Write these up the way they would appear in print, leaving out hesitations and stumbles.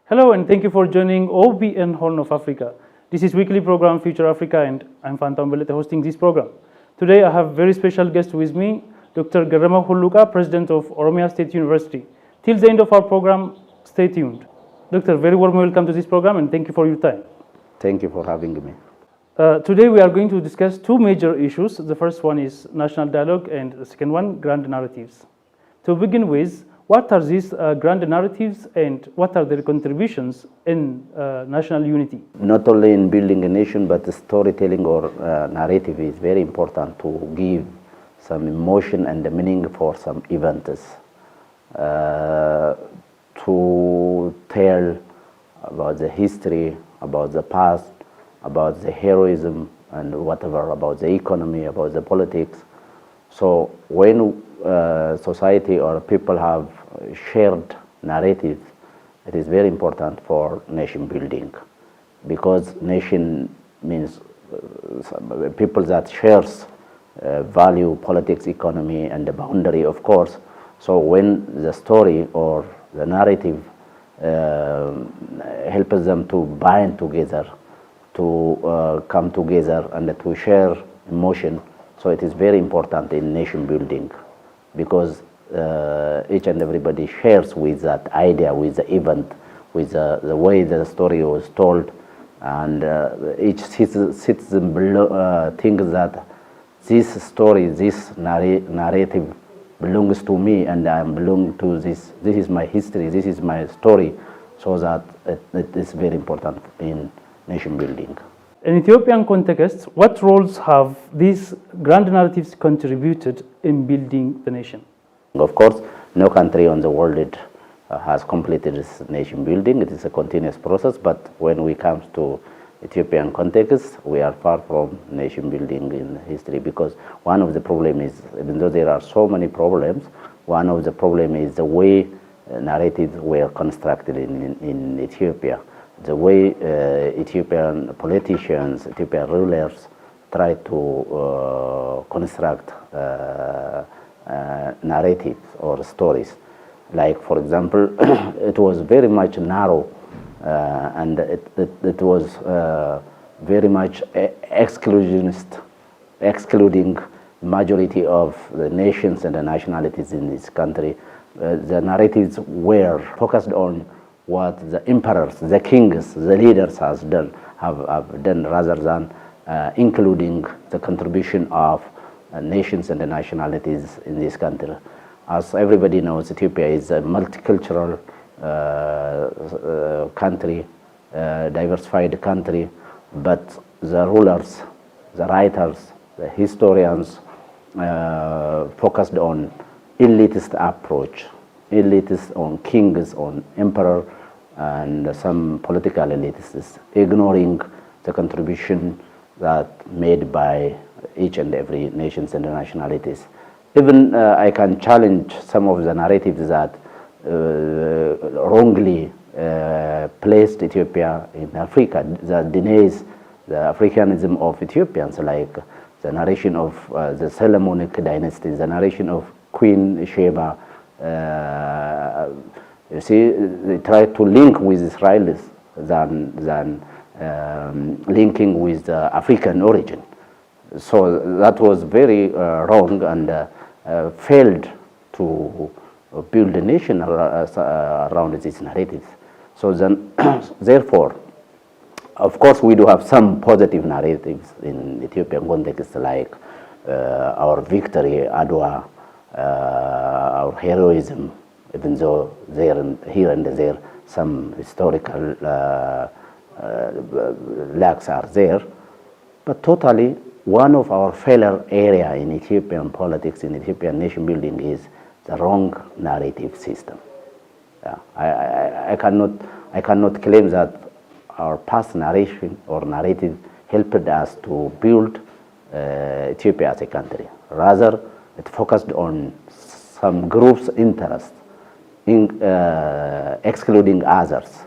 Hello and thank you for joining OBN Horn of Africa. This is weekly program Future Africa and I'm Fantam Belete hosting this program. Today I have very special guest with me, Dr. Geremew Huluka, President of Oromia State University. Till the end of our program, stay tuned. Doctor, very warm welcome to this program and thank you for your time. Thank you for having me. Today we are going to discuss two major issues. The first one is national dialogue and the second one, grand narratives. To begin with, what are these grand narratives and what are their contributions in national unity? Not only in building a nation, but the storytelling or narrative is very important to give some emotion and the meaning for some events. To tell about the history, about the past, about the heroism and whatever, about the economy, about the politics. So when society or people have shared narrative, it is very important for nation building, because nation means people that shares value, politics, economy, and the boundary, of course. So when the story or the narrative helps them to bind together, to come together and to share emotion, so it is very important in nation building, because each and everybody shares with that idea, with the event, with the way the story was told, and each citizen thinks that this story, this narrative belongs to me and I belong to this. This is my history, this is my story, so that it is very important in nation building. In Ethiopian context, what roles have these grand narratives contributed in building the nation? Of course, no country on the world has completed this nation building. It is a continuous process, but when we come to Ethiopian context, we are far from nation building in history, because one of the problems is, even though there are so many problems, one of the problems is the way narratives were constructed in Ethiopia. The way Ethiopian politicians, Ethiopian rulers try to construct narratives or stories. Like, for example, it was very much narrow and it was very much exclusionist, excluding majority of the nations and the nationalities in this country. The narratives were focused on what the emperors, the kings, the leaders have done, rather than including the contribution of nations and the nationalities in this country. As everybody knows, Ethiopia is a multicultural country, diversified country, but the rulers, the writers, the historians focused on elitist approach, elitist on kings, on emperor, and some political elitists, ignoring the contribution that made by each and every nations and nationalities. Even I can challenge some of the narratives that wrongly placed Ethiopia in Africa, that denies the Africanism of Ethiopians, like the narration of the Solomonic dynasty, the narration of Queen Sheba. You see, they try to link with Israelis than linking with the African origin. So that was very wrong and failed to build a nation around these narratives. So then, therefore, of course, we do have some positive narratives in Ethiopian context, like our victory, Adwa, our heroism, even though here and there some historical lacks are there. But totally, one of our failure area in Ethiopian politics, in Ethiopian nation building, is the wrong narrative system. I cannot claim that our past narration or narrative helped us to build Ethiopia as a country. Rather, it focused on some groups' interest in excluding others.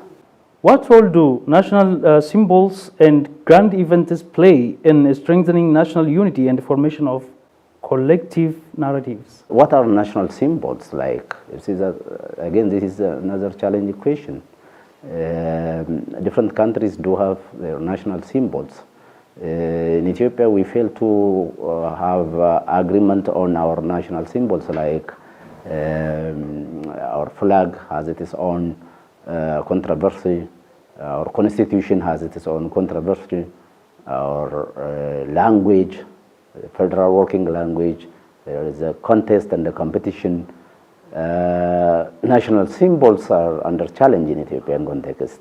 What role do national symbols and grand events play in strengthening national unity and the formation of collective narratives? What are national symbols like? Again, this is another challenging question. Different countries do have their national symbols. In Ethiopia, we fail to have agreement on our national symbols, like our flag has its own controversy, our constitution has its own controversy, our language, federal working language, there is a contest and a competition. National symbols are under challenge in Ethiopian context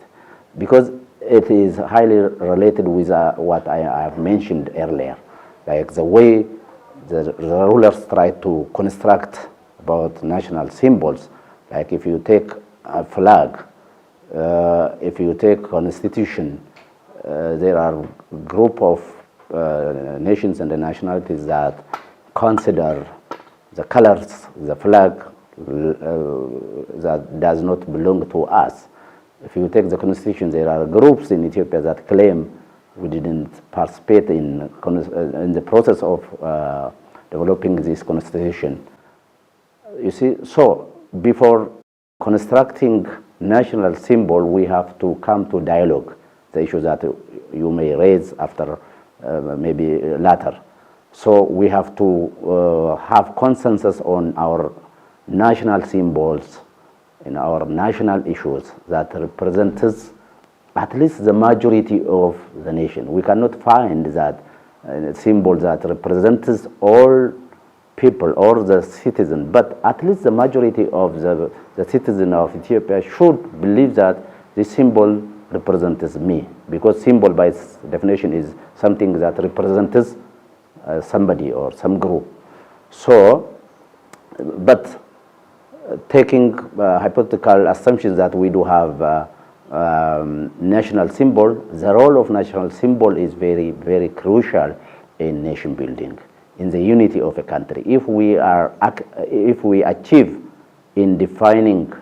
because it is highly related with what I have mentioned earlier, like the way the rulers try to construct about national symbols. Like if you take a flag, if you take constitution, there are group of nations and the nationalities that consider the colors, the flag, that does not belong to us. If you take the constitution, there are groups in Ethiopia that claim we didn't participate in the process of developing this constitution. You see, so before constructing national symbol, we have to come to dialogue, the issues that you may raise after maybe later. So we have to have consensus on our national symbols in our national issues that represents at least the majority of the nation. We cannot find that symbol that represents all people or the citizen, but at least the majority of the citizen of Ethiopia should believe that this symbol represents me, because symbol by its definition is something that represents somebody or some group. So, but taking hypothetical assumptions that we do have national symbol, the role of national symbol is very, very crucial in nation building, in the unity of a country. If we achieve in defining,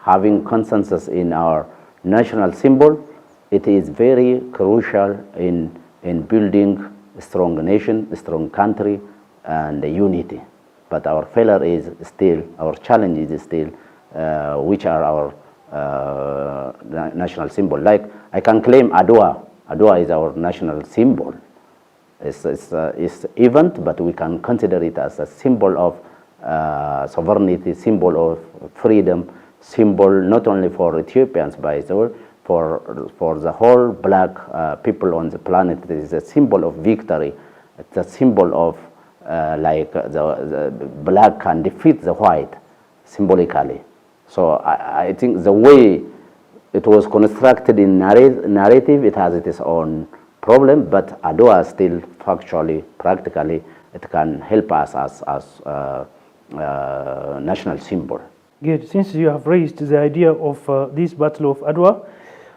having consensus in our national symbol, it is very crucial in building a strong nation, a strong country, and a unity. But our failure is still, our challenge is still, which are our national symbol. Like I can claim Adwa. Adwa is our national symbol. It's event, but we can consider it as a symbol of sovereignty, symbol of freedom, symbol not only for Ethiopians, but for the whole black people on the planet. It is a symbol of victory. It's a symbol of like the black can defeat the white symbolically. So I think the way it was constructed in narrative, it has its own problem, but Adwa still factually, practically, it can help us as national symbol. Good. Since you have raised the idea of this Battle of Adwa,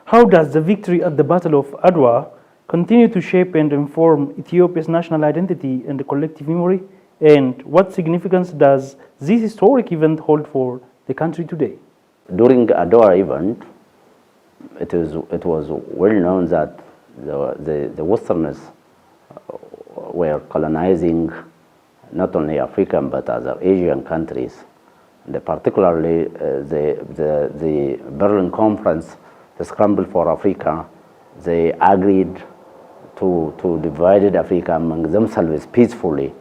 how does the victory at the Battle of Adwa continue to shape and inform Ethiopia's national identity and the collective memory? And what significance does this historic event hold for the country today? During the Adwa event, it was well known that the Westerners were colonizing not only African but other Asian countries. And particularly the Berlin Conference, the Scramble for Africa, they agreed to divide Africa among themselves peacefully.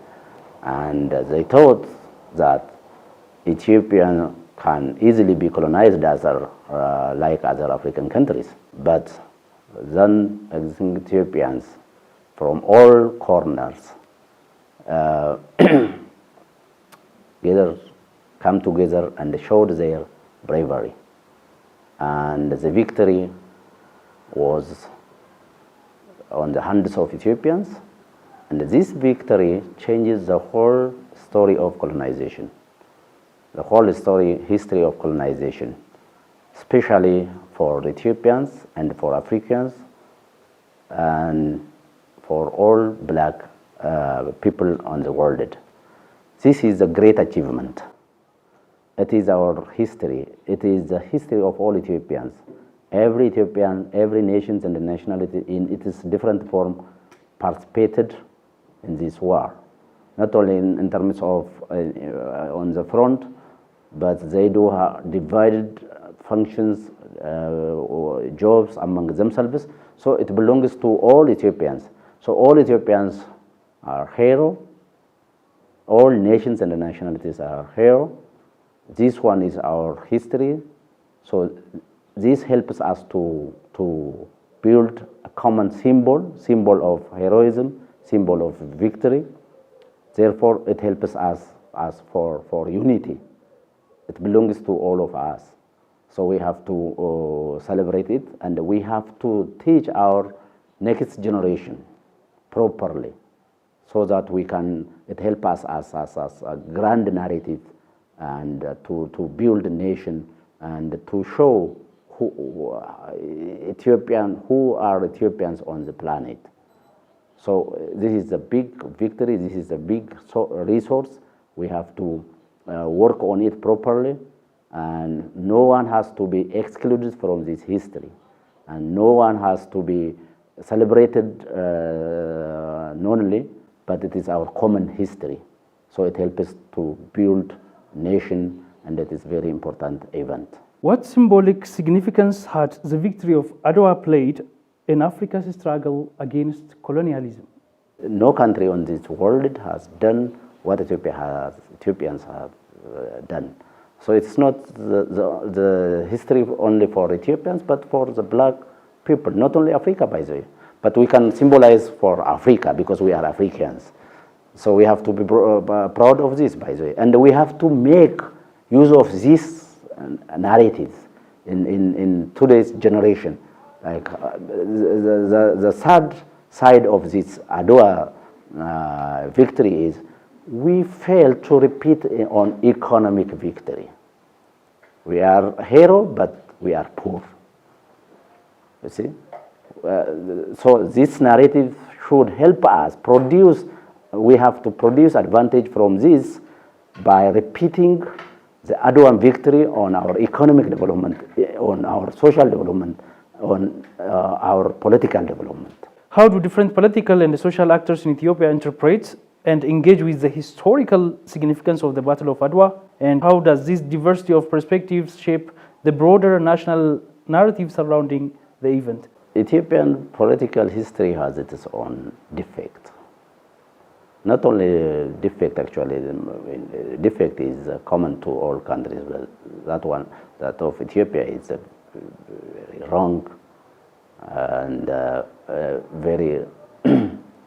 And they thought that Ethiopia can easily be colonized as like other African countries. But then existing Ethiopians from all corners come together and showed their bravery. And the victory was on the hands of Ethiopians. And this victory changes the whole story of colonization, the whole history of colonization, especially for Ethiopians and for Africans and for all black people on the world. This is a great achievement. It is our history. It is the history of all Ethiopians. Every Ethiopian, every nation and nationality in its different form participated in this war. Not only in terms of on the front, but they do have divided functions, jobs among themselves. So it belongs to all Ethiopians. So all Ethiopians are hero. All nations and nationalities are hero. This one is our history. So this helps us to build a common symbol of heroism, symbol of victory. Therefore, it helps us for unity. It belongs to all of us. So we have to celebrate it, and we have to teach our next generation properly, so that we can, it help us as a grand narrative, and to build a nation, and to show who are Ethiopians on the planet. So this is a big victory, this is a big resource. We have to work on it properly, and no one has to be excluded from this history, and no one has to be celebrated non-only, but it is our common history. So it helps us to build nation, and that is very important event. What symbolic significance had the victory of Adwa played in Africa's struggle against colonialism? No country on this world has done what Ethiopians have done. So it's not the history only for Ethiopians, but for the black people, not only Africa, by the way. But we can symbolize for Africa because we are Africans. So we have to be proud of this, by the way. And we have to make use of this narratives in today's generation. Like the sad side of this Adwa victory is we fail to repeat on economic victory. We are hero, but we are poor. You see? So this narrative should help us produce, we have to produce advantage from this by repeating the Adwa victory on our economic development, on our social development, on our political development. How do different political and social actors in Ethiopia interpret and engage with the historical significance of the Battle of Adwa? And how does this diversity of perspectives shape the broader national narrative surrounding the event? Ethiopian political history has its own defect. Not only defect, actually, defect is common to all countries. But that of Ethiopia is very wrong and very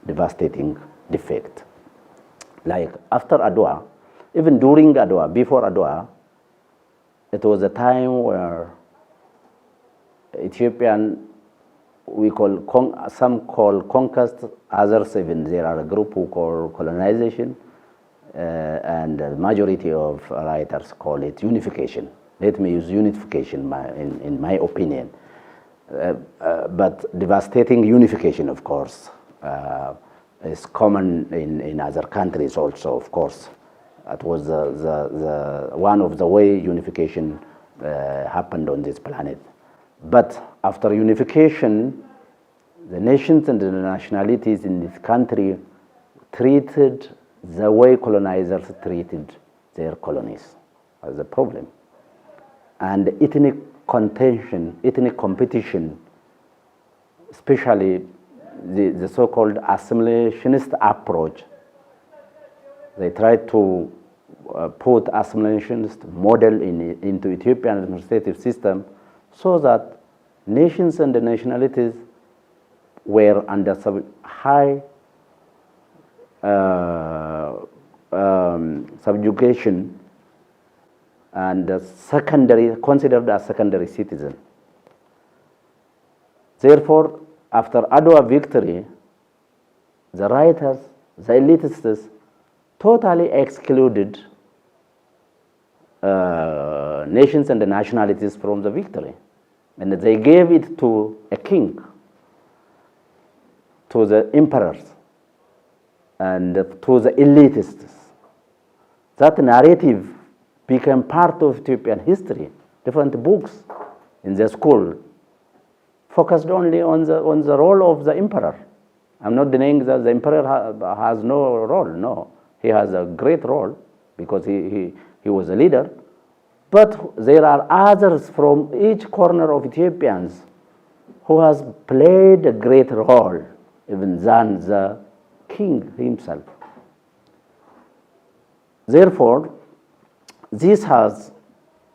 devastating defect. Like after Adwa, even during Adwa, before Adwa, it was a time where Ethiopian, some call conquest, others even there are a group who call colonization, and the majority of writers call it unification. Let me use unification in my opinion. But devastating unification, of course, is common in other countries also, of course. That was the one of the way unification happened on this planet. But after unification, the nations and the nationalities in this country treated the way colonizers treated their colonies as a problem. And ethnic contention, ethnic competition, especially the so-called assimilationist approach, they tried to put assimilationist model into Ethiopian administrative system so that nations and the nationalities were under high subjugation and considered as secondary citizen. Therefore, after Adwa victory, the writers, the elitists, totally excluded nations and the nationalities from the victory. And they gave it to a king, to the emperors, and to the elitists. That narrative became part of Ethiopian history. Different books in the school focused only on the role of the emperor. I'm not denying that the emperor has no role. No, he has a great role because he was a leader. But there are others from each corner of Ethiopians who has played a great role, even than the king himself. Therefore, this has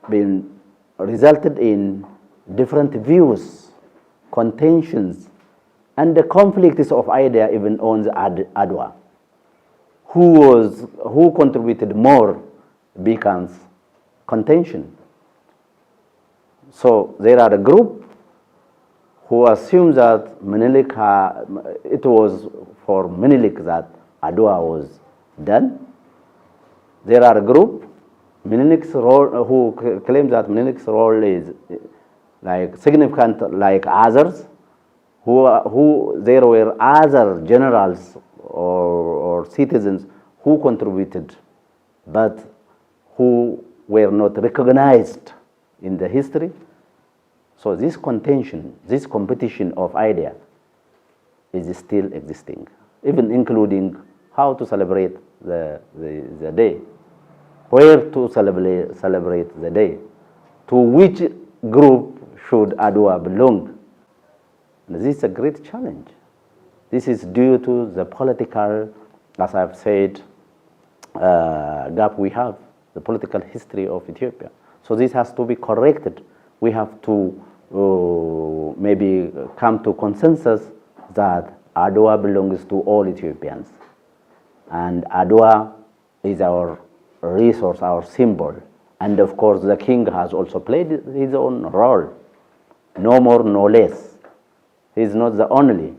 been resulted in different views, contentions, and the conflicts of idea even on the Adwa. Who contributed more becomes contention. So there are a group who assume that Menelik, it was for Menelik that Adwa was done. There are a group, Menelik's role, who claim that Menelik's role is like significant like others, who there were other generals or citizens who contributed, but who were not recognized in the history. So this contention, this competition of idea is still existing, even including how to celebrate the day, where to celebrate the day, to which group should Adwa belong. And this is a great challenge. This is due to the political, as I've said, gap we have, the political history of Ethiopia. So this has to be corrected. We have to maybe come to consensus that Adwa belongs to all Ethiopians. And Adwa is our resource, our symbol. And of course, the king has also played his own role. No more, no less. He is not the only.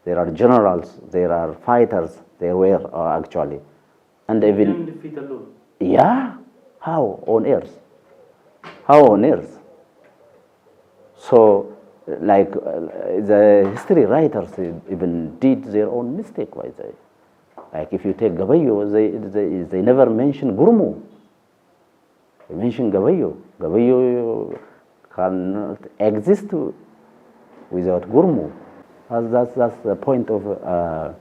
There are generals, there are fighters, there were actually. And even defeat alone. Yeah, how on earth? How on earth? So, like the history writers even did their own mistake. Why they? Like if you take Geremew, they never mention Geremew. They mention Geremew. Geremew cannot exist without Geremew. That's the point of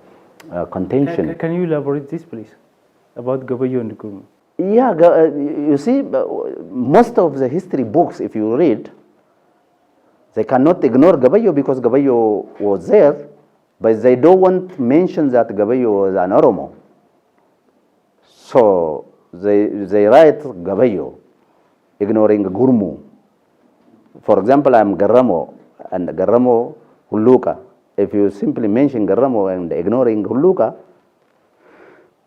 contention. Can you elaborate this, please, about Geremew and Geremew? Yeah, you see, most of the history books, if you read, they cannot ignore Geremew because Geremew was there, but they don't want to mention that Geremew was an Oromo. So they write Geremew, ignoring Geremew. For example, I'm Geremew and Geremew Huluka. If you simply mention Geremew and ignoring Huluka,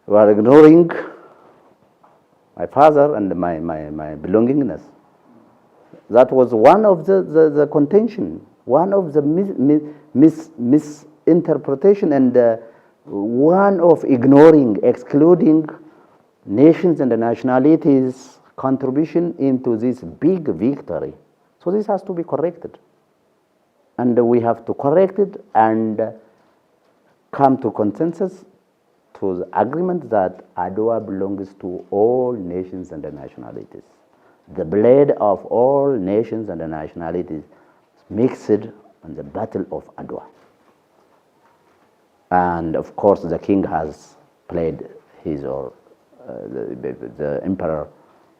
you are ignoring my father and my belongingness. That was one of the contention, one of the misinterpretation, and one of ignoring, excluding nations and nationalities' contribution into this big victory. So this has to be corrected. And we have to correct it and come to consensus, to the agreement that Adwa belongs to all nations and nationalities. The blood of all nations and nationalities mixed in the battle of Adwa. And of course, the king has played his, or the emperor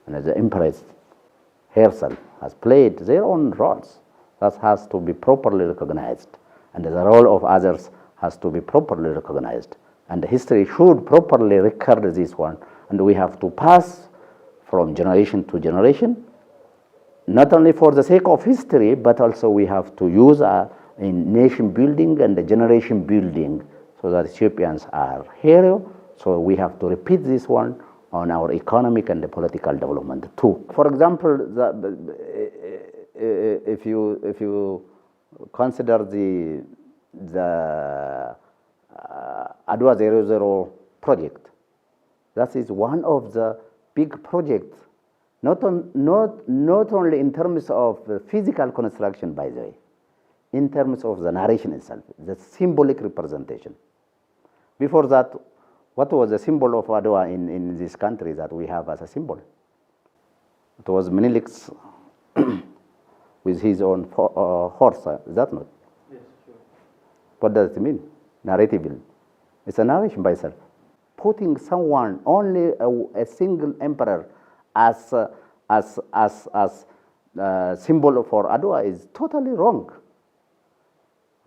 and the empress herself has played their own roles. That has to be properly recognized. And the role of others has to be properly recognized. And history should properly record this one. And we have to pass from generation to generation, not only for the sake of history, but also we have to use in nation building and the generation building, so that Ethiopians are heroes. So we have to repeat this one on our economic and the political development too. For example, if you consider the Adwa 00 project, that is one of the big projects, not only in terms of the physical construction, by the way, in terms of the narration itself, the symbolic representation. Before that, what was the symbol of Adwa in this country that we have as a symbol? It was Menelik's with his own horse. Is that not? Yes, sure. What does it mean? Narrative. It's a narration by itself. Putting someone, only a single emperor, as symbol for Adwa is totally wrong.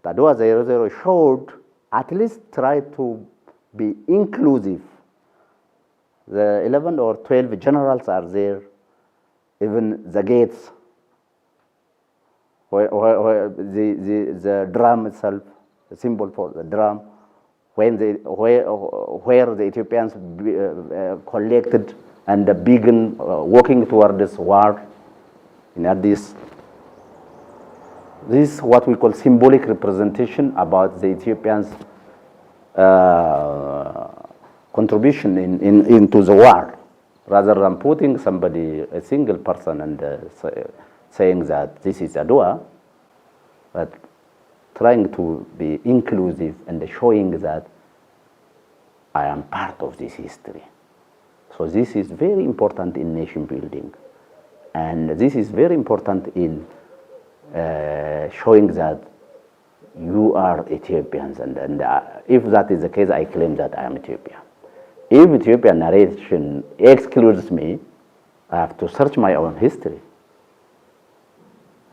The Adwa 00 showed at least try to be inclusive. The 11 or 12 generals are there, even the gates, where the drum itself, the symbol for the drum, where the Ethiopians collected and began walking toward this war in Addis. This is what we call symbolic representation about the Ethiopians' contribution into the war, rather than putting somebody, a single person, and saying that this is Adwa, but trying to be inclusive and showing that I am part of this history. So this is very important in nation building, and this is very important in showing that you are Ethiopians, and if that is the case, I claim that I am Ethiopian. If Ethiopian narration excludes me, I have to search my own history.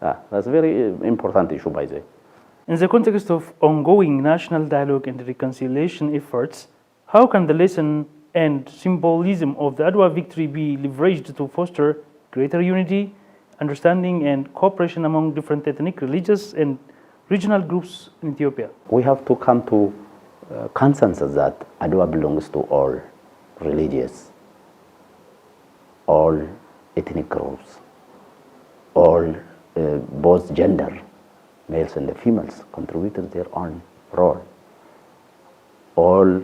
That's a very important issue, by the way. In the context of ongoing national dialogue and reconciliation efforts, how can the lesson and symbolism of the Adwa victory be leveraged to foster greater unity, understanding, and cooperation among different ethnic, religious, and regional groups in Ethiopia? We have to come to consensus that Adwa belongs to all religious, all ethnic groups, all both gender, males and females, contributed their own role. All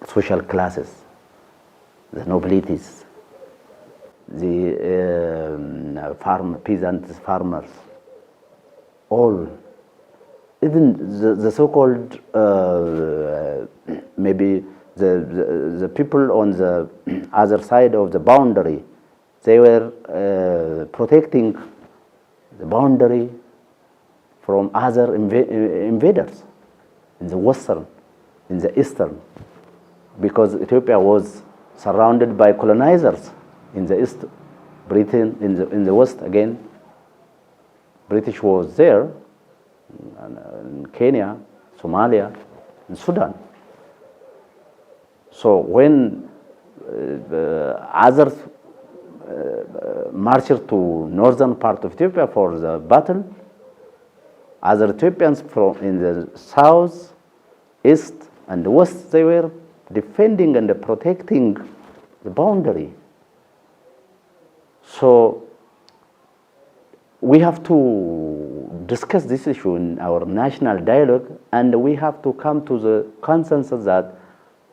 social classes, the nobilities, the peasants, farmers, all, even the so-called maybe the people on the other side of the boundary, they were protecting the boundary from other invaders in the western, in the eastern, because Ethiopia was surrounded by colonizers in the east, Britain in the west again. British was there, in Kenya, Somalia, and Sudan. So when others marched to northern part of Ethiopia for the battle, other Ethiopians from in the south, east, and west, they were defending and protecting the boundary. So we have to discuss this issue in our national dialogue, and we have to come to the consensus that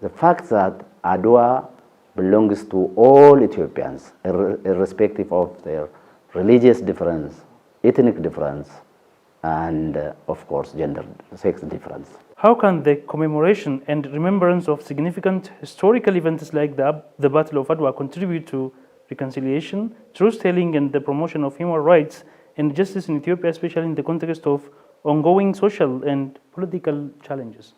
the fact that Adwa belongs to all Ethiopians, irrespective of their religious difference, ethnic difference, and of course gender, sex difference. How can the commemoration and remembrance of significant historical events like the Battle of Adwa contribute to reconciliation, truth-telling, and the promotion of human rights and justice in Ethiopia, especially in the context of ongoing social and political challenges?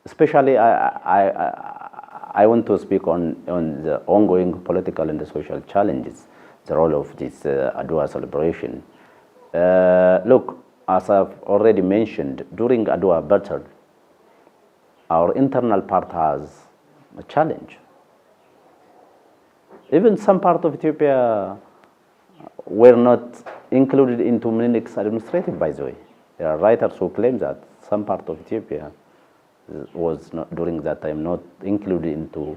Especially, I want to speak on the ongoing political and the social challenges, the role of this Adwa celebration. Look, as I've already mentioned, during Adwa battle, our internal part has a challenge. Even some part of Ethiopia were not included into Menelik's administrative, by the way. There are writers who claim that some part of Ethiopia was not, during that time, not included into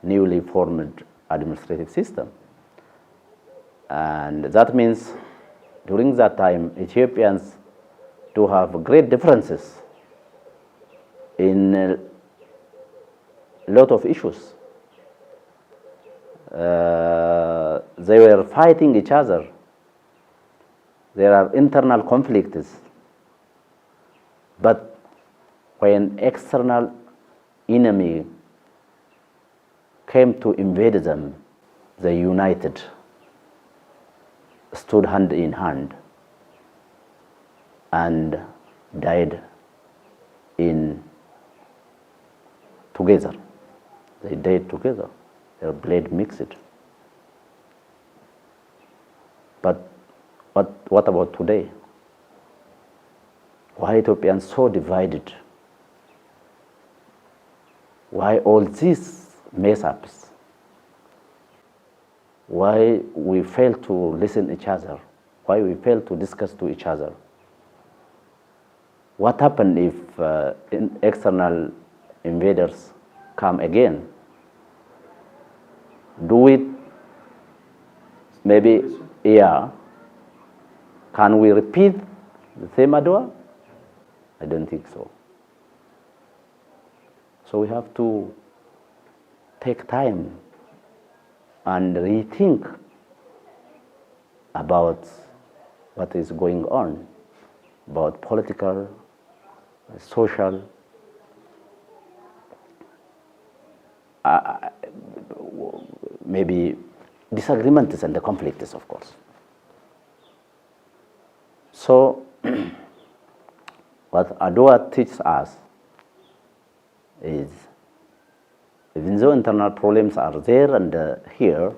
newly formed administrative system. And that means during that time, Ethiopians do have great differences in a lot of issues. They were fighting each other. There are internal conflicts. But when external enemy came to invade them, they united stood hand in hand and died in together. They died together. Their blood mixed. But what about today? Why Ethiopians so divided? Why all these mess-ups? Why we fail to listen to each other? Why we fail to discuss to each other? What happens if external invaders come again? Do it maybe, yeah. Can we repeat the same Adwa? I don't think so. So we have to take time and rethink about what is going on, about political, social, maybe disagreements and the conflicts, of course. So what Adwa teaches us is, even though internal problems are there and here,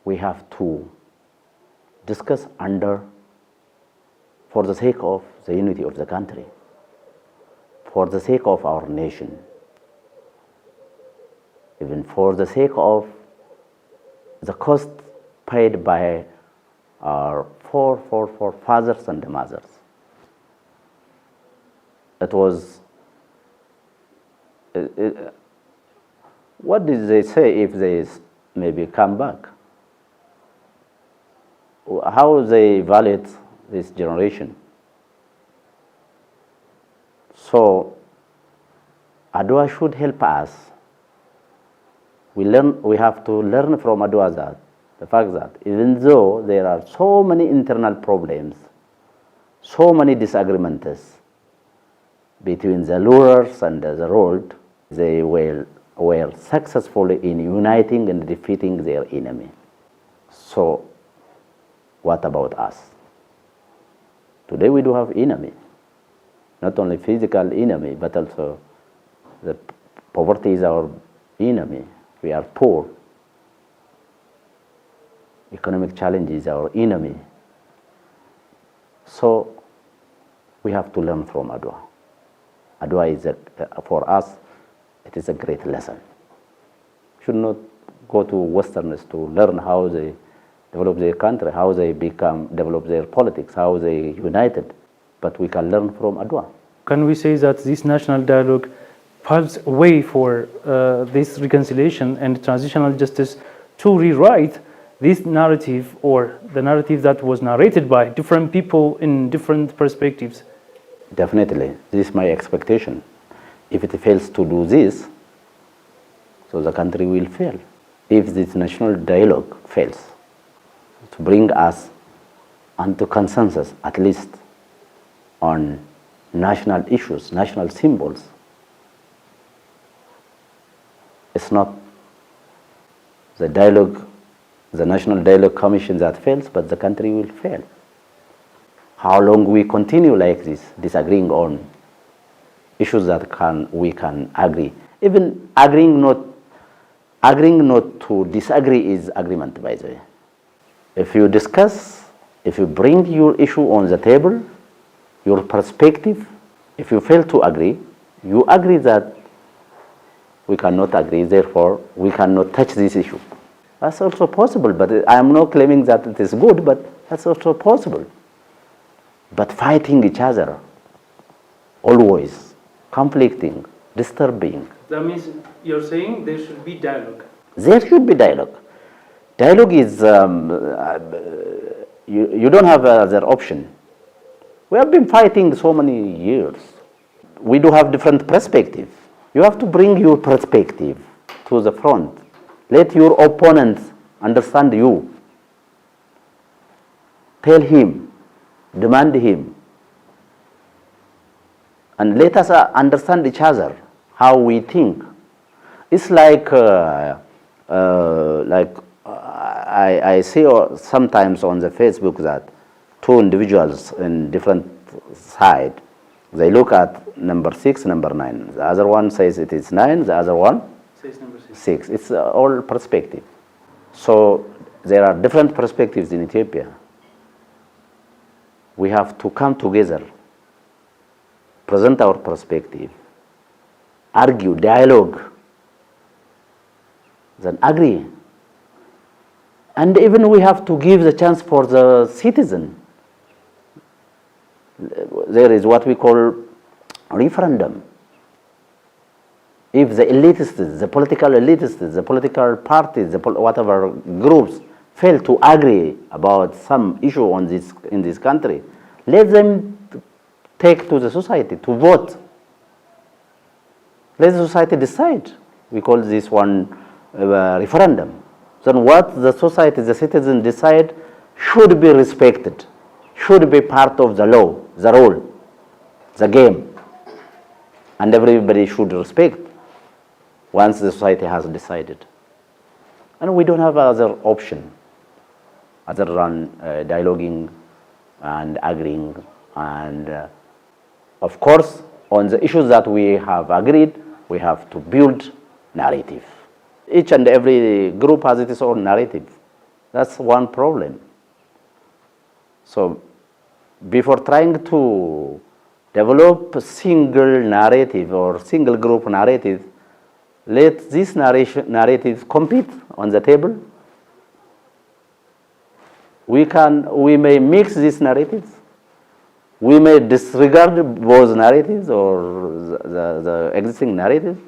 we have to discuss for the sake of the unity of the country, for the sake of our nation, even for the sake of the cost paid by our forefathers and mothers. It was, what did they say if they maybe come back? How they evaluate this generation? So Adwa should help us. We have to learn from Adwa that the fact that even though there are so many internal problems, so many disagreements between the rulers and the ruled, they were successful in uniting and defeating their enemy. So what about us? Today we do have enemy, not only physical enemy, but also the poverty is our enemy. We are poor. Economic challenge is our enemy. So we have to learn from Adwa. Adwa is, for us, it is a great lesson. Should not go to Westerners to learn how they develop their country, how they develop their politics, how they united. But we can learn from Adwa. Can we say that this national dialogue paves a way for this reconciliation and transitional justice to rewrite this narrative, or the narrative that was narrated by different people in different perspectives? Definitely. This is my expectation. If it fails to do this, so the country will fail. If this national dialogue fails to bring us onto consensus, at least on national issues, national symbols, it's not the dialogue, the National Dialogue Commission that fails, but the country will fail. How long we continue like this, disagreeing on issues that we can agree. Even agreeing not to disagree is agreement, by the way. If you discuss, if you bring your issue on the table, your perspective, if you fail to agree, you agree that we cannot agree, therefore we cannot touch this issue. That's also possible, but I am not claiming that it is good, but that's also possible. But fighting each other, always, conflicting, disturbing. That means you're saying there should be dialogue. There should be dialogue. Dialogue is, you don't have other option. We have been fighting so many years. We do have different perspectives. You have to bring your perspective to the front. Let your opponent understand you. Tell him, demand him. And let us understand each other, how we think. It's like I I see sometimes on the Facebook that two individuals in different side, they look at number 6, number 9. The other one says it is 9, the other one Says number 6. 6. It's all perspective. So there are different perspectives in Ethiopia. We have to come together, present our perspective, argue, dialogue, then agree. And even we have to give the chance for the citizen. There is what we call referendum. If the elitists, the political elitists, the political parties, whatever groups fail to agree about some issue in this country, let them take to the society to vote. Let the society decide. We call this one referendum. Then what the society, the citizens decide should be respected, should be part of the law, the rule, the game. And everybody should respect once the society has decided. And we don't have other option other than dialoguing and agreeing. And of course, on the issues that we have agreed, we have to build narrative. Each and every group has its own narrative. That's one problem. So before trying to develop a single narrative or single group narrative, let these narratives compete on the table. We may mix these narratives. We may disregard those narratives or the existing narratives.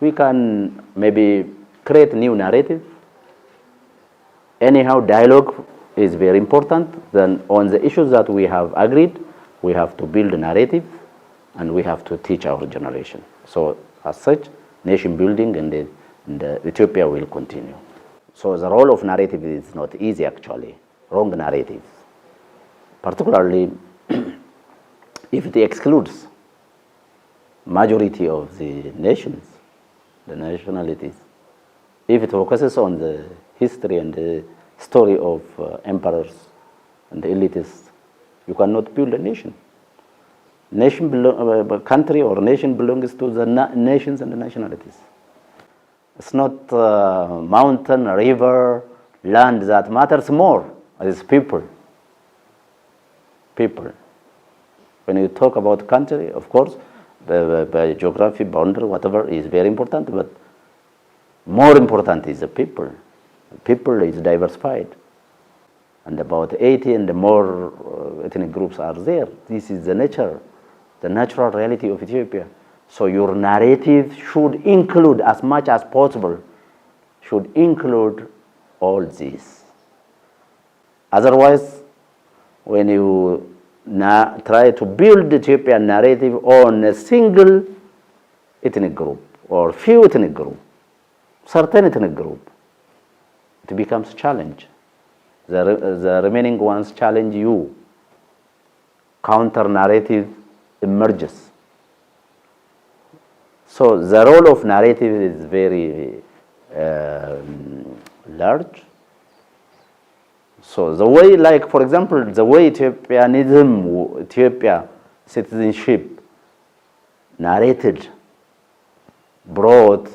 We can maybe create new narrative. Anyhow, dialogue is very important. Then on the issues that we have agreed, we have to build a narrative and we have to teach our generation. So as such, nation building and Ethiopia will continue. So the role of narrative is not easy actually, wrong narratives. Particularly if it excludes majority of the nations, the nationalities. If it focuses on the history and the story of emperors and the elitists, you cannot build a nation. Country or nation belongs to the nations and the nationalities. It's not mountain, river, land that matters more. It's people. People. When you talk about country, of course, the geography, boundary, whatever is very important, but more important is the people. People is diversified. And about 80 and more ethnic groups are there. This is the nature, the natural reality of Ethiopia. So your narrative should include, as much as possible, should include all this. Otherwise, when you try to build the Ethiopian narrative on a single ethnic group or few ethnic group, certain ethnic group, it becomes a challenge. The remaining ones challenge you. Counter narrative emerges. So the role of narrative is very large. So the way, like for example, the way Ethiopia citizenship narrated, brought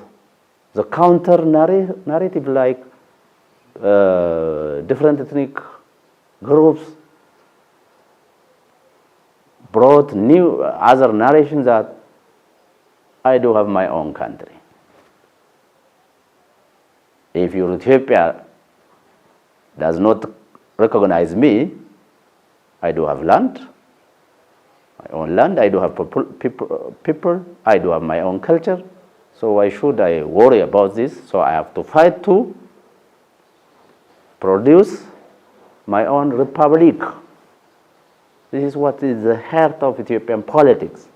the counter narrative like different ethnic groups brought new other narrations that I do have my own country. If your Ethiopia does not recognize me, I do have land, my own land, I do have people, I do have my own culture. So why should I worry about this? So I have to fight to produce my own republic. This is what is the heart of Ethiopian politics.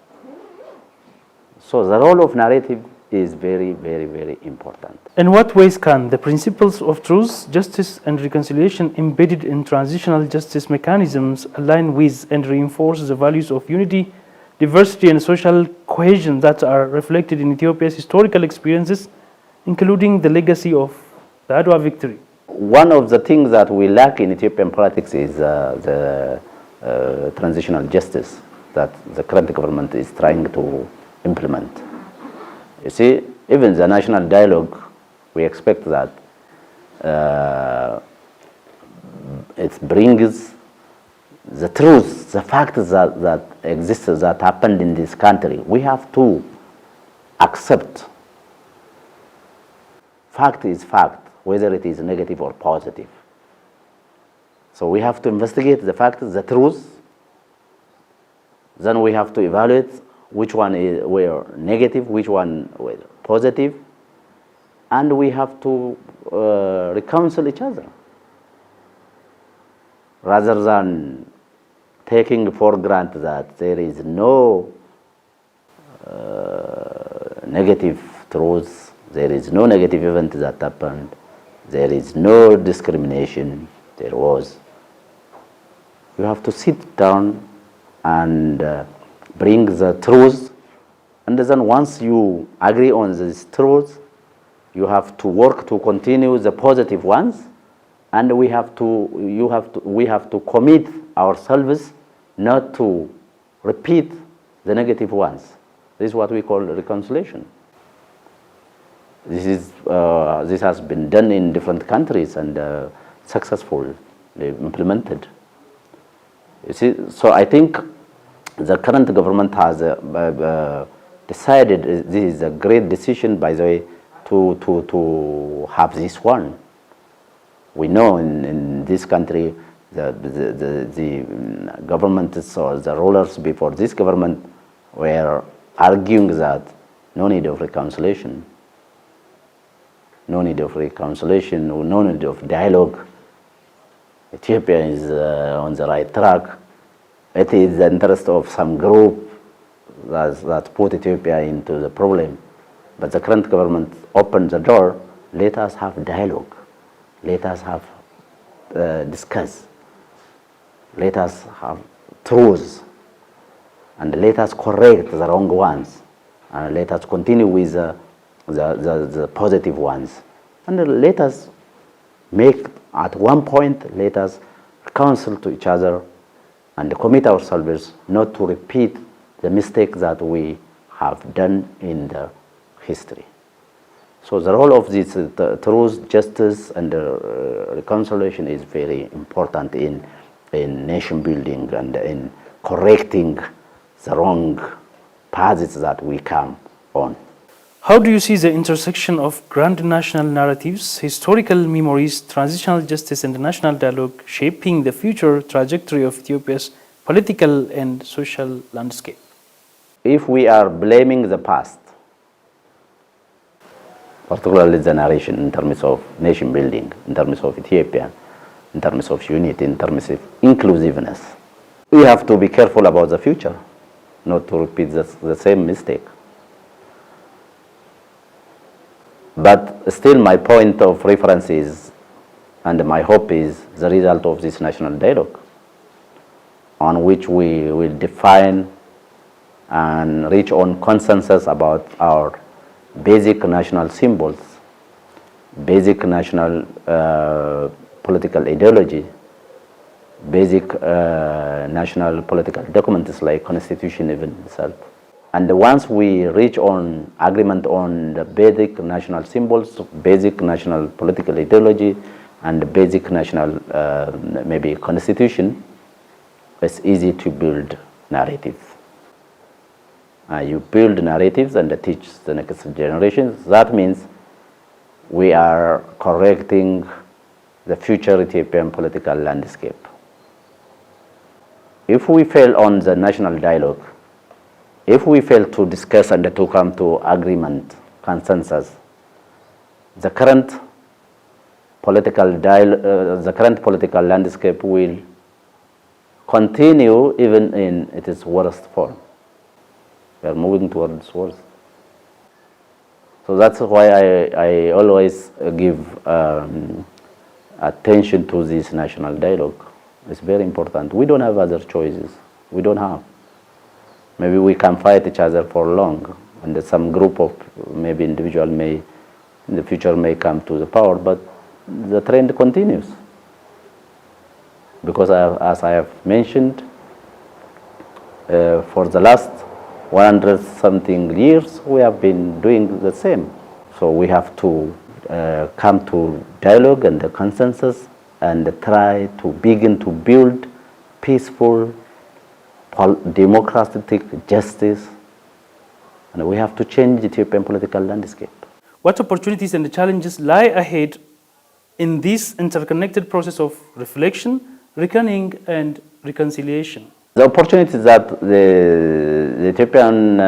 So the role of narrative is very, very, very important. In what ways can the principles of truth, justice, and reconciliation embedded in transitional justice mechanisms align with and reinforce the values of unity, diversity, and social cohesion that are reflected in Ethiopia's historical experiences, including the legacy of the Adwa victory? one of the things that we lack in Ethiopian politics is the transitional justice that the current government is trying to implement. You see, even the national dialogue, we expect that it brings the truth, the facts that exist, that happened in this country. We have to accept. Fact is fact, whether it is negative or positive. So we have to investigate the facts, the truth. Then we have to evaluate which one were negative, which one were positive, and we have to reconcile each other, rather than taking for granted that there is no negative truth, there is no negative event that happened, there is no discrimination. There was. You have to sit down and bring the truth, and then once you agree on this truth, you have to work to continue the positive ones, and we have to commit ourselves not to repeat the negative ones. This is what we call reconciliation. This has been done in different countries and successfully implemented. You see, so I think the current government has decided, this is a great decision, by the way, to have this one. We know in this country, the governments or the rulers before this government were arguing that no need of reconciliation, no need of reconciliation, no need of dialogue. Ethiopia is on the right track. It is the interest of some group that put Ethiopia into the problem. But the current government opened the door. Let us have dialogue. Let us have discuss. Let us have truths. And let us correct the wrong ones. And let us continue with the positive ones. And let us make, at one point, let us counsel to each other and commit ourselves not to repeat the mistake that we have done in the history. So the role of this truth, justice, and reconciliation is very important in nation building and in correcting the wrong paths that we come on. How do you see the intersection of grand national narratives, historical memories, transitional justice, and national dialogue shaping the future trajectory of Ethiopia's political and social landscape? If we are blaming the past, particularly the narration in terms of nation building, in terms of Ethiopia, in terms of unity, in terms of inclusiveness, we have to be careful about the future, not to repeat the same mistake. But still, my point of reference is, and my hope is, the result of this national dialogue, on which we will define and reach on consensus about our basic national symbols, basic national political ideology, basic national political documents like Constitution even itself. And once we reach on agreement on the basic national symbols, basic national political ideology, and basic national maybe constitution, it's easy to build narratives. You build narratives and teach the next generations. That means we are correcting the future Ethiopian political landscape. If we fail on the national dialogue, if we fail to discuss and to come to agreement, consensus, the current political landscape will continue even in its worst form. We are moving towards worse. So that's why I always give attention to this national dialogue. It's very important. We don't have other choices. We don't have. Maybe we can fight each other for long, and some group of maybe individual may, in the future, may come to the power, but the trend continues. Because as I have mentioned, for the last 100 something years, we have been doing the same. So we have to come to dialogue and the consensus and try to begin to build peaceful, democratic justice, and we have to change the Ethiopian political landscape. What opportunities and challenges lie ahead in this interconnected process of reflection, reckoning, and reconciliation? The opportunities that the Ethiopian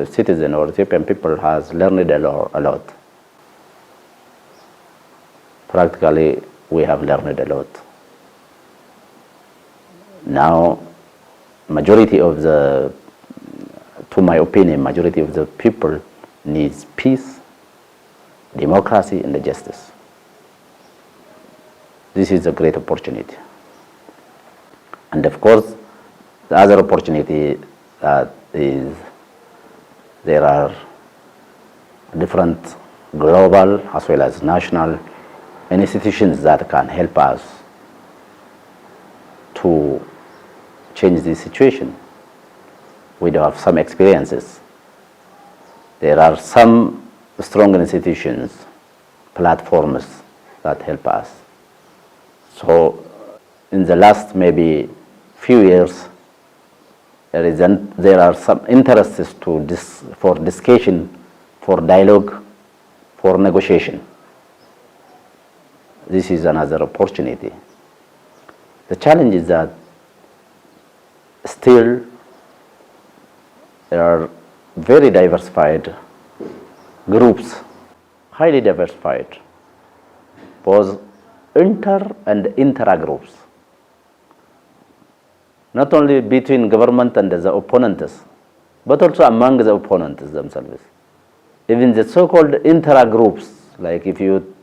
citizen or Ethiopian people has learned a lot. Practically, we have learned a lot. Now, majority of the, to my opinion, majority of the people needs peace, democracy, and justice. This is a great opportunity. And of course, the other opportunity is there are different global as well as national institutions that can help us to change this situation. We do have some experiences. There are some strong institutions, platforms that help us. So in the last maybe few years, there are some interests for discussion, for dialogue, for negotiation. This is another opportunity. The challenge is that still there are very diversified groups, highly diversified, both inter and intra groups. Not only between government and the opponents, but also among the opponents themselves. Even the so-called intra groups, like if you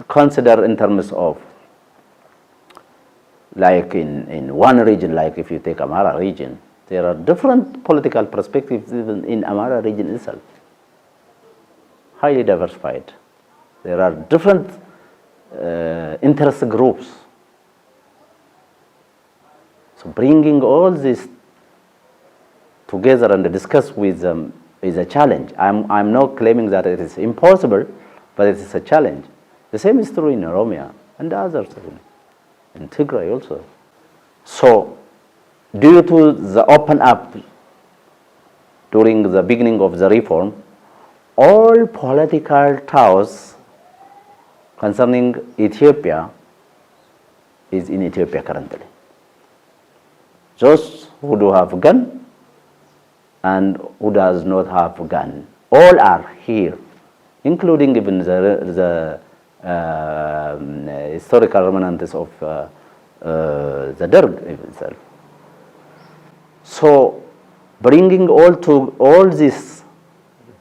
consider in terms of, like in one region, like if you take Amara region, there are different political perspectives even in Amara region itself, highly diversified. There are different interest groups. So bringing all this together and discuss with them is a challenge. I'm not claiming that it is impossible, but it is a challenge. The same is true in Oromia and others, in Tigray also. So due to the open up during the beginning of the reform, all political chaos concerning Ethiopia is in Ethiopia currently. Those who do have gun and who does not have gun, all are here, including even the historical remnants of the Derg itself. So bringing all this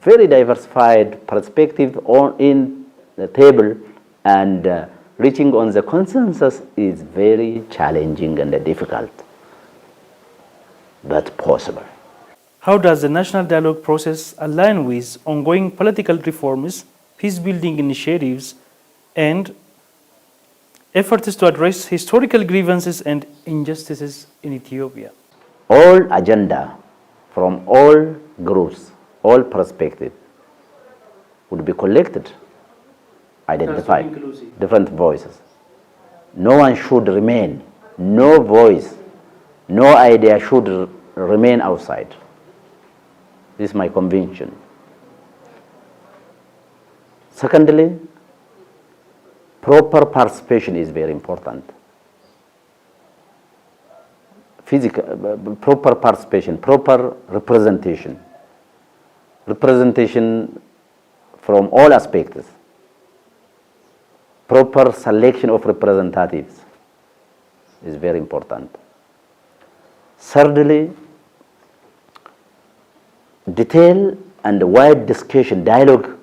very diversified perspective in the table and reaching on the consensus is very challenging and difficult, but possible. How does the national dialogue process align with ongoing political reforms, peace-building initiatives, and efforts to address historical grievances and injustices in Ethiopia? All agenda from all groups, all perspectives would be collected, identified, different voices. No one should remain, no voice, no idea should remain outside. This is my conviction. Secondly, proper participation is very important. Proper participation, proper representation. Representation from all aspects. Proper selection of representatives is very important. Thirdly, detailed and wide discussion, dialogue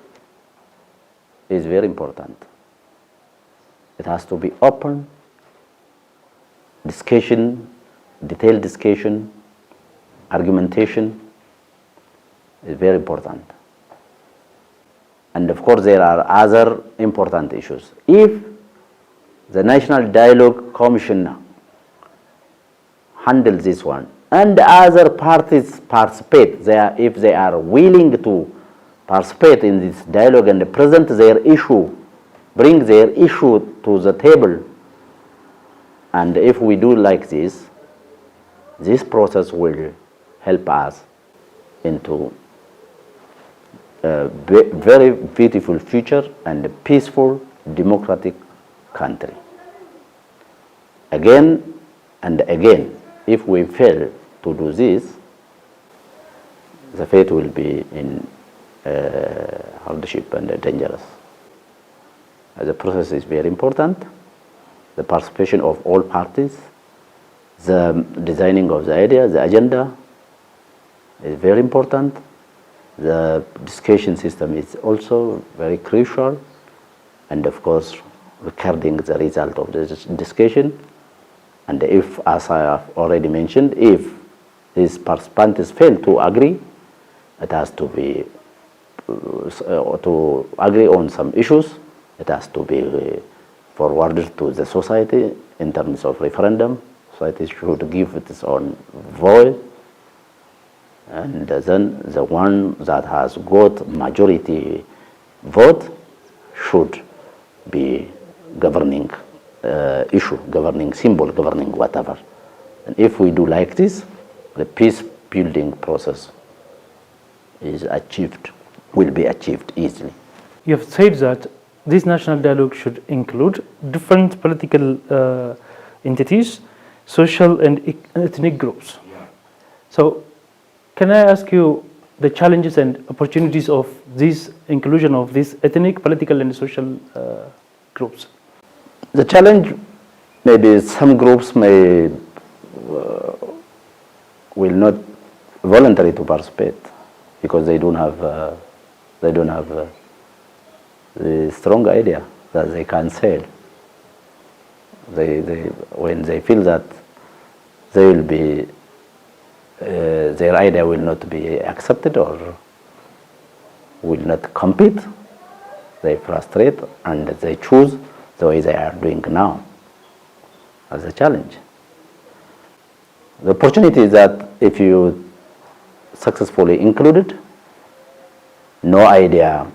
is very important. It has to be open, discussion, detailed discussion, argumentation is very important. And of course, there are other important issues. If the National Dialogue Commission handles this one, and other parties participate, if they are willing to participate in this dialogue and present their issue, bring their issue to the table, and if we do like this process will help us into a very beautiful future and a peaceful, democratic country. Again and again, if we fail to do this, the fate will be in hardship and dangerous. The process is very important. The participation of all parties, the designing of the idea, the agenda is very important. The discussion system is also very crucial. And of course, recording the result of the discussion. And if, as I have already mentioned, if these participants fail to agree, it has to be, to agree on some issues, it has to be forwarded to the society in terms of referendum. Society should give its own voice, and then the one that has got majority vote should be governing issue, governing symbol, governing whatever. And if we do like this, the peace building process is achieved, will be achieved easily. You have said that this national dialogue should include different political entities, social and ethnic groups. Yeah. So, can I ask you the challenges and opportunities of this inclusion of these ethnic, political, and social groups? The challenge, maybe some groups may will not voluntarily to participate because they don't have the strong idea that they can sell. They when they feel that they will be their idea will not be accepted or will not compete, they frustrate and they choose the way they are doing now as a challenge. The opportunity is that if you successfully included, no idea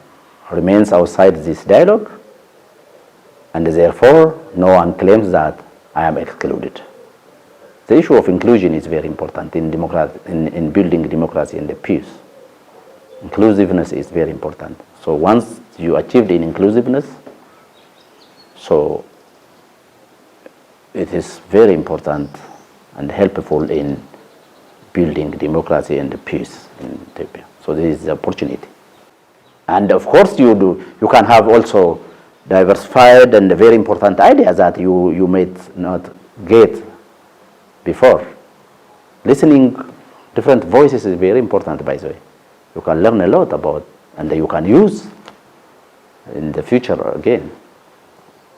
remains outside this dialogue, and therefore no one claims that I am excluded. The issue of inclusion is very important in building democracy and the peace. Inclusiveness is very important. So once you achieved in inclusiveness, so it is very important and helpful in building democracy and peace in Ethiopia. So this is the opportunity. And of course you can have also diversified and very important ideas that you might not get before. Listening different voices is very important, by the way. You can learn a lot about, and you can use in the future again.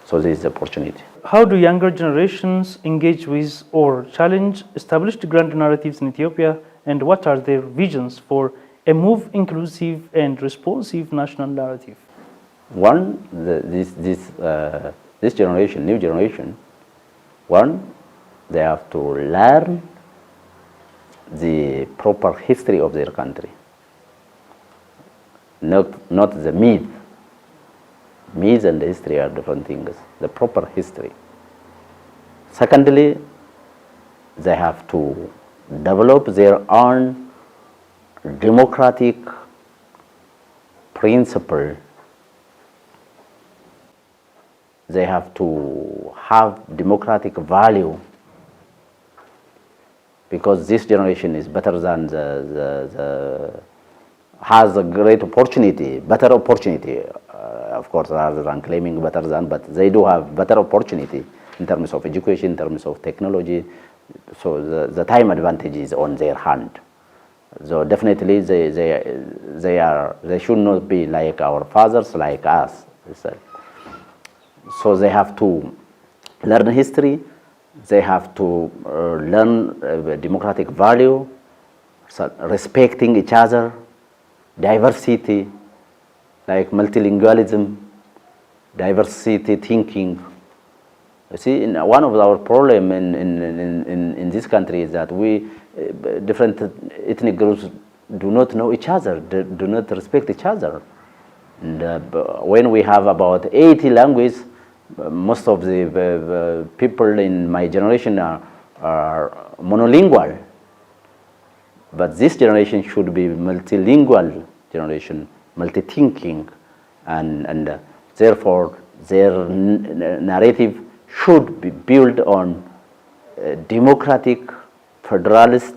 So this is the opportunity. How do younger generations engage with or challenge established grand narratives in Ethiopia, and what are their visions for a more inclusive and responsive national narrative? One, this generation, new generation, one, they have to learn the proper history of their country, not the myth. Myth and history are different things. The proper history. Secondly, they have to develop their own democratic principle. They have to have democratic value, because this generation is better than has a great opportunity, better opportunity, of course, rather than claiming better than, but they do have better opportunity in terms of education, in terms of technology. So the time advantage is on their hand. So definitely they should not be like our fathers, like us. So they have to learn history. They have to learn democratic value, respecting each other, diversity, like multilingualism, diversity thinking. You see, one of our problem in this country is that we different ethnic groups do not know each other, do not respect each other. And when we have about 80 languages, most of the people in my generation are monolingual. But this generation should be multilingual generation, multi-thinking, and therefore their narrative should be built on democratic, federalist,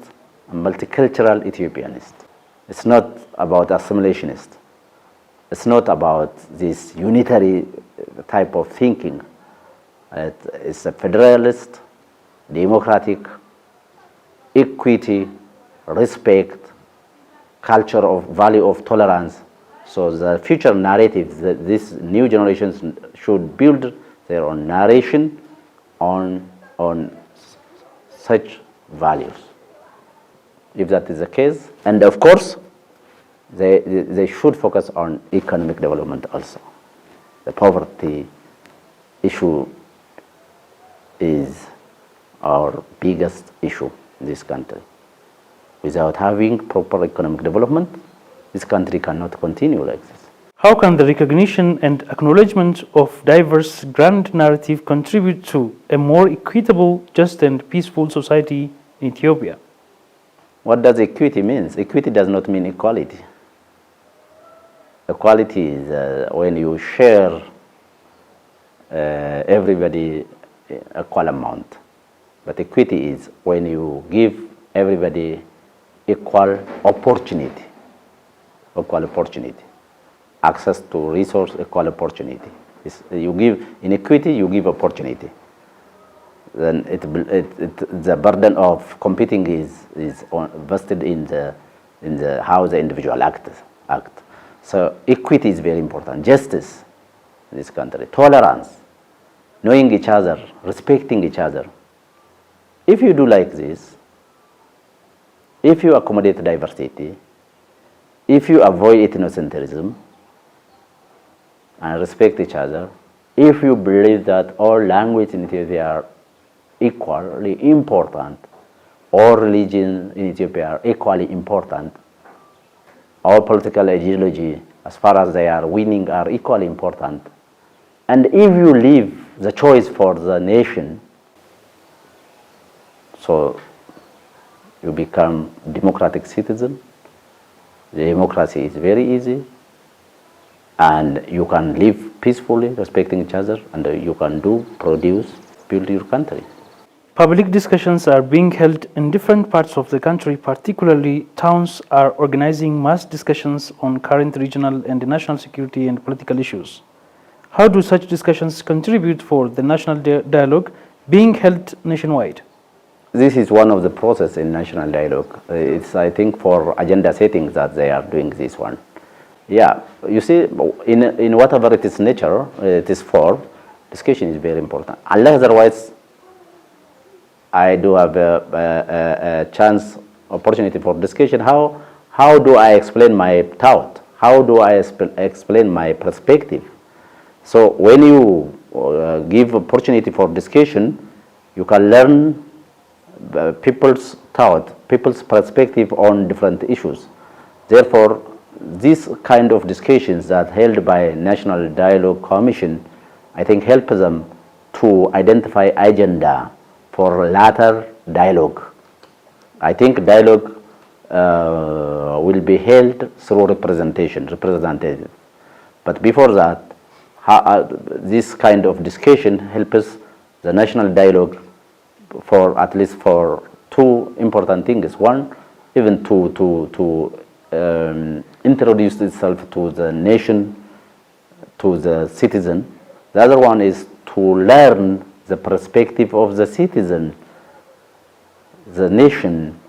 and multicultural Ethiopianist. It's not about assimilationist. It's not about this unitary type of thinking. It's a federalist, democratic, equity, respect, culture of value of tolerance. So the future narratives that these new generations should build their own narration on such values. If that is the case, and of course, they should focus on economic development also. The poverty issue is our biggest issue in this country. Without having proper economic development, this country cannot continue like this. How can the recognition and acknowledgement of diverse grand narrative contribute to a more equitable, just and peaceful society in Ethiopia? What does equity mean? Equity does not mean equality. Equality is when you share everybody equal amount. But equity is when you give everybody equal opportunity. Access to resource, equal opportunity. You give in equity, you give opportunity. Then the burden of competing is vested in the how the individual act. So equity is very important. Justice in this country, tolerance, knowing each other, respecting each other. If you do like this, if you accommodate diversity, if you avoid ethnocentrism and respect each other, if you believe that all languages in Ethiopia are equally important, all religions in Ethiopia are equally important, all political ideology, as far as they are winning, are equally important, and if you leave the choice for the nation, so you become democratic citizen. The democracy is very easy, and you can live peacefully, respecting each other, and you can build your country. Public discussions are being held in different parts of the country, particularly towns are organizing mass discussions on current regional and national security and political issues. How do such discussions contribute for the national dialogue being held nationwide? This is one of the process in national dialogue. It's, I think, for agenda setting that they are doing this one. Yeah, you see, in whatever it is nature, it is for, discussion is very important. Unless otherwise, I do have a chance, opportunity for discussion. How do I explain my thought? How do I explain my perspective? So when you give opportunity for discussion, you can learn people's thought, people's perspective on different issues. Therefore, this kind of discussions that held by National Dialogue Commission, I think help them to identify agenda for later dialogue. I think dialogue will be held through representative. But before that, this kind of discussion helps the national dialogue for at least for two important things. One, even to introduce itself to the nation, to the citizen. The other one is to learn the perspective of the citizen, the nation,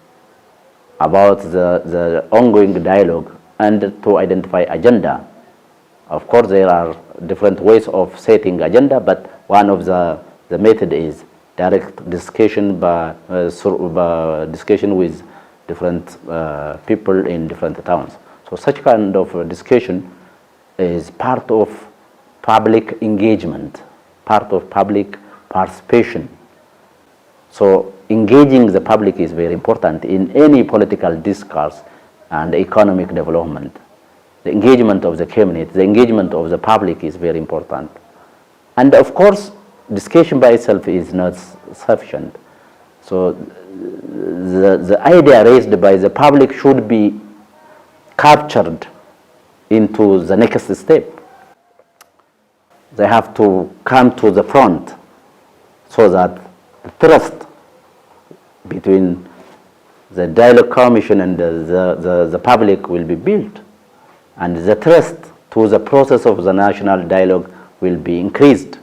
about the ongoing dialogue, and to identify agenda. Of course, there are different ways of setting agenda, but one of the method is direct discussion discussion with different people in different towns. So such kind of discussion is part of public engagement, part of public participation. So engaging the public is very important in any political discourse and economic development. The engagement of the community, the engagement of the public is very important. And of course, discussion by itself is not sufficient. So the idea raised by the public should be captured into the next step. They have to come to the front so that the trust between the dialogue commission and the public will be built, and the trust to the process of the national dialogue will be increased.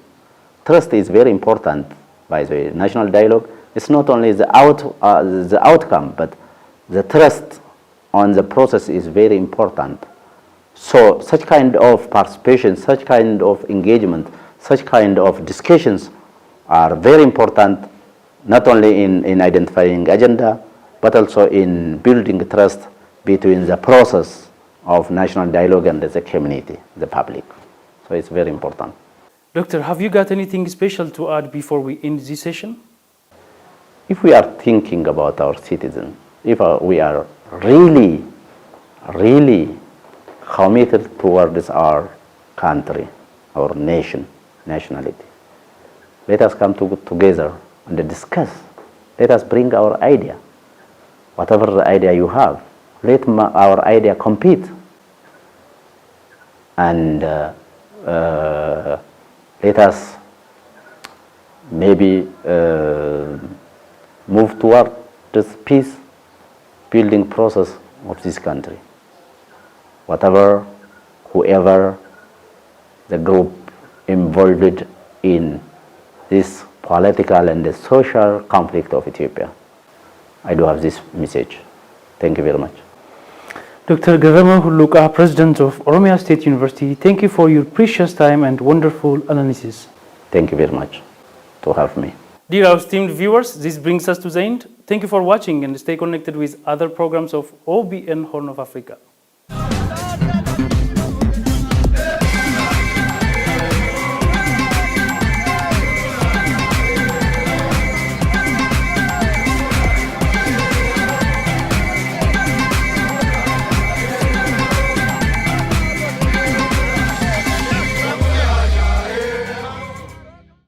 Trust is very important, by the way. National dialogue is not only the outcome, but the trust on the process is very important. So such kind of participation, such kind of engagement, such kind of discussions are very important, not only in identifying agenda, but also in building trust between the process of national dialogue and the community, the public. So it's very important. Doctor, have you got anything special to add before we end this session? If we are thinking about our citizens, if we are really committed towards our country, our nation, nationality, let us come together and discuss. Let us bring our idea. Whatever the idea you have, let our idea compete. And let us maybe move toward this peace building process of this country. Whoever the group involved in this political and the social conflict of Ethiopia. I do have this message. Thank you very much. Dr. Geremew Huluka, President of Oromia State University, thank you for your precious time and wonderful analysis. Thank you very much to have me. Dear our esteemed viewers, this brings us to the end. Thank you for watching and stay connected with other programs of OBN Horn of Africa.